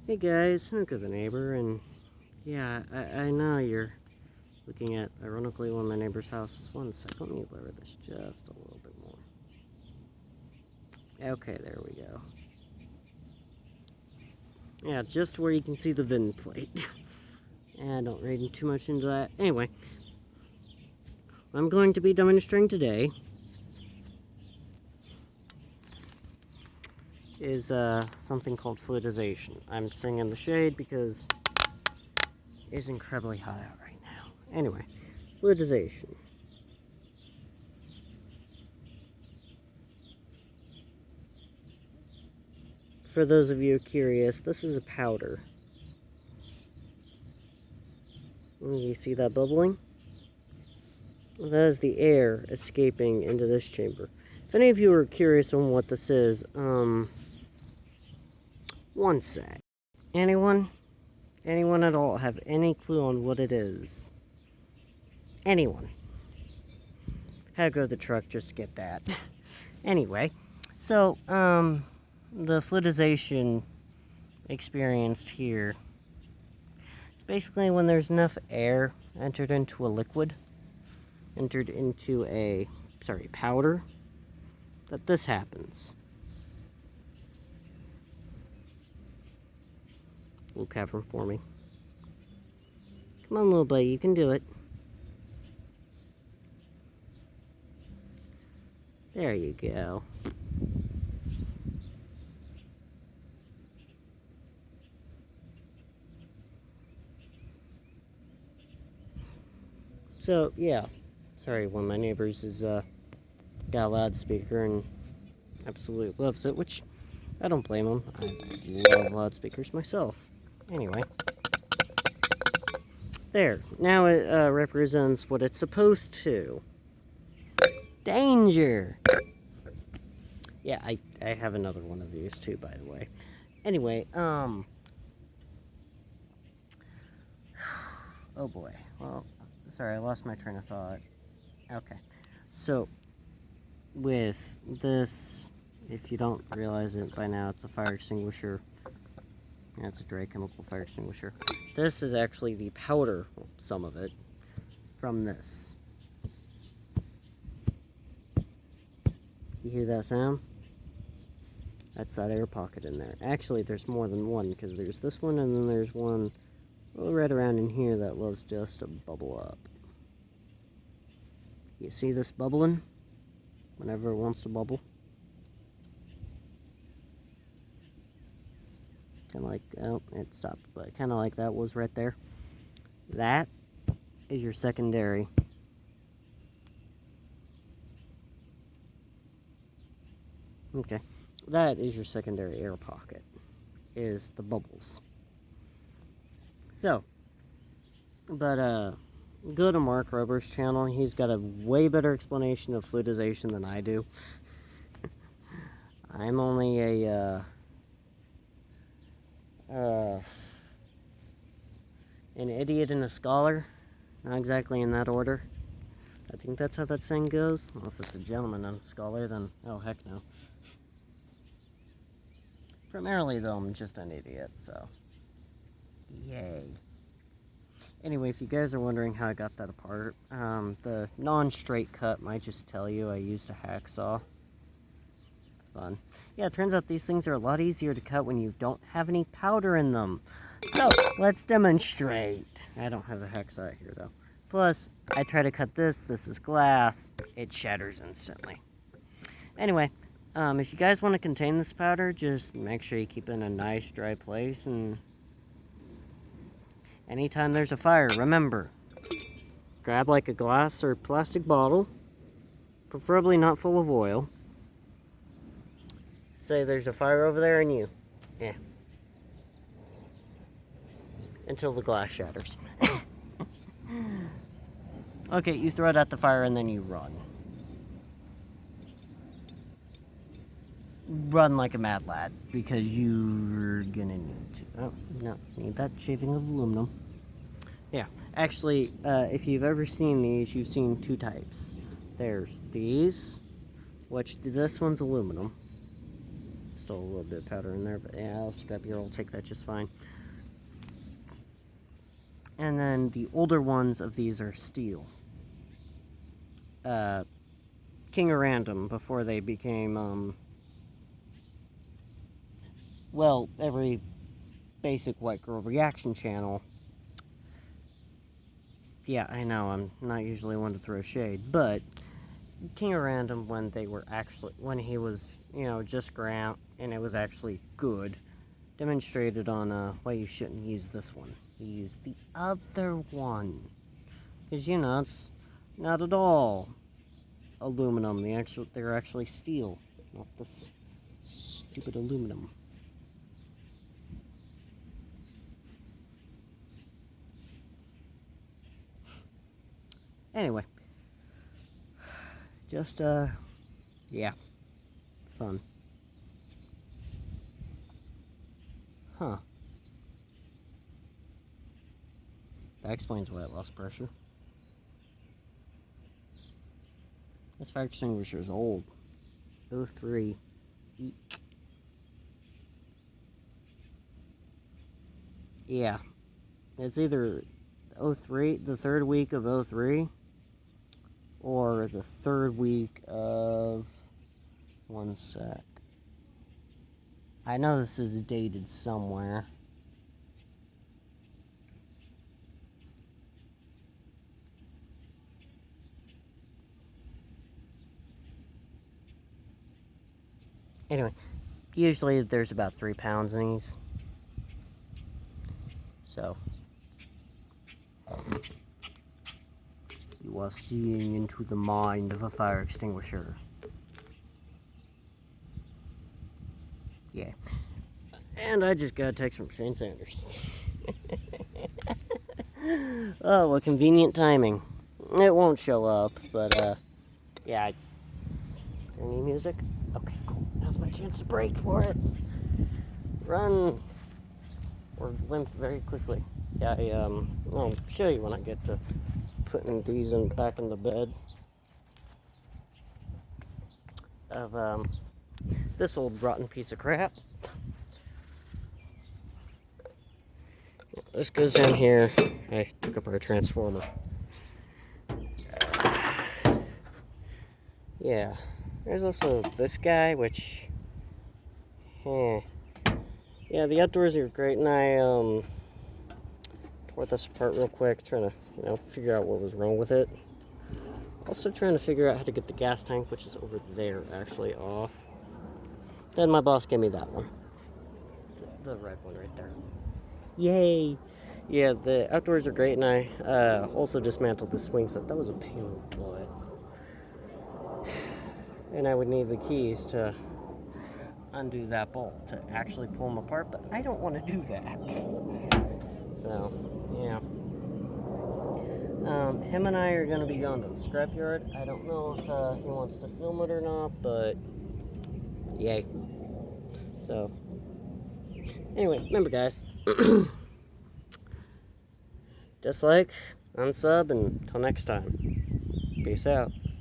Hey guys, Hooker the neighbor, and yeah, I know you're looking at, ironically, one of my neighbor's houses. One sec, let me lower this just a little bit more. Okay, there we go. Yeah, just where you can see the VIN plate. And don't read too much into that. Anyway, what I'm going to be demonstrating today is something called fluidization. I'm sitting in the shade because it is incredibly hot out right now. Anyway, fluidization. For those of you curious, this is a powder. You see that bubbling? That is the air escaping into this chamber. If any of you are curious on what this is, one sec. Anyone? Anyone at all have any clue on what it is? Anyone? Had to go to the truck just to get that. Anyway, so, the fluidization experienced here, it's basically when there's enough air entered into a liquid, entered into a, powder, that this happens. Little cavern for me. Come on, little buddy, you can do it. There you go. So, yeah. Sorry, one of my neighbors is, got a loudspeaker and absolutely loves it, which I don't blame him. I love loudspeakers myself. Anyway. There. Now it represents what it's supposed to. Danger! Yeah, I have another one of these too, by the way. Anyway, oh boy. Well, sorry, I lost my train of thought. Okay. So, with this, if you don't realize it by now, it's a fire extinguisher. Yeah, it's a dry chemical fire extinguisher. This is actually the powder, some of it, from this. You hear that sound? That's that air pocket in there. Actually, there's more than one, because there's this one, and then there's one right around in here that loves just to bubble up. You see this bubbling? Whenever it wants to bubble? Kind of like, oh, it stopped, but kind of like that was right there. That is your secondary. Okay, that is your secondary air pocket, is the bubbles. So, but, go to Mark Rober's channel. He's got a way better explanation of fluidization than I do. I'm only an idiot and a scholar. Not exactly in that order. I think that's how that saying goes. Unless it's a gentleman and a scholar, then oh heck no. Primarily though, I'm just an idiot, so yay. Anyway, if you guys are wondering how I got that apart, the non-straight cut might just tell you I used a hacksaw. Fun. Yeah, it turns out these things are a lot easier to cut when you don't have any powder in them. So, let's demonstrate. I don't have a hacksaw here, though. Plus, I try to cut this. This is glass. It shatters instantly. Anyway, if you guys want to contain this powder, just make sure you keep it in a nice, dry place. And anytime there's a fire, remember, grab like a glass or plastic bottle, preferably not full of oil. Say there's a fire over there and you, until the glass shatters. Okay, you throw it at the fire and then you run. Run like a mad lad, because you're gonna need to. Oh, no, need that shaving of aluminum. Yeah, actually, if you've ever seen these, you've seen two types. There's these, which this one's aluminum. still a little bit of powder in there, but yeah, I'll scrap here. I'll take that just fine. And then the older ones of these are steel. King of Random, before they became, well, every basic white girl reaction channel. Yeah, I know, I'm not usually one to throw shade, but King of Random, when he was, just Grant, and it was actually good, demonstrated on why you shouldn't use this one. You use the other one. Because, it's not at all aluminum. They're actually steel, not this stupid aluminum. Anyway, just, yeah, fun. Huh. That explains why it lost pressure. This fire extinguisher is old. 03. Eek. Yeah. It's either 03, the third week of 03, or the third week of... One sec. I know this is dated somewhere. Anyway, usually there's about 3 pounds in these. So, you are seeing into the mind of a fire extinguisher. Yeah. And I just got a text from Shane Sanders. Oh, what convenient timing. It won't show up, but, yeah. Any music? Okay, cool. Now's my chance to break for it. Run! Or limp very quickly. Yeah, I'll show you when I get to putting these back in the bed. Of, this old rotten piece of crap. This goes in here. I took up our transformer. Yeah. There's also this guy, which... Yeah, the outdoors are great, and I, tore this apart real quick, trying to, figure out what was wrong with it. Also trying to figure out how to get the gas tank, which is over there, actually, off. Then my boss gave me that one. The red one right there. Yay! Yeah, the outdoors are great, and I, also dismantled the swing set. That was a pain in the butt. And I would need the keys to undo that bolt to actually pull them apart, but I don't want to do that. So, yeah. Him and I are going to be going to the scrapyard. I don't know if he wants to film it or not, but yay. So, anyway, remember guys, dislike, unsub, and until next time, peace out.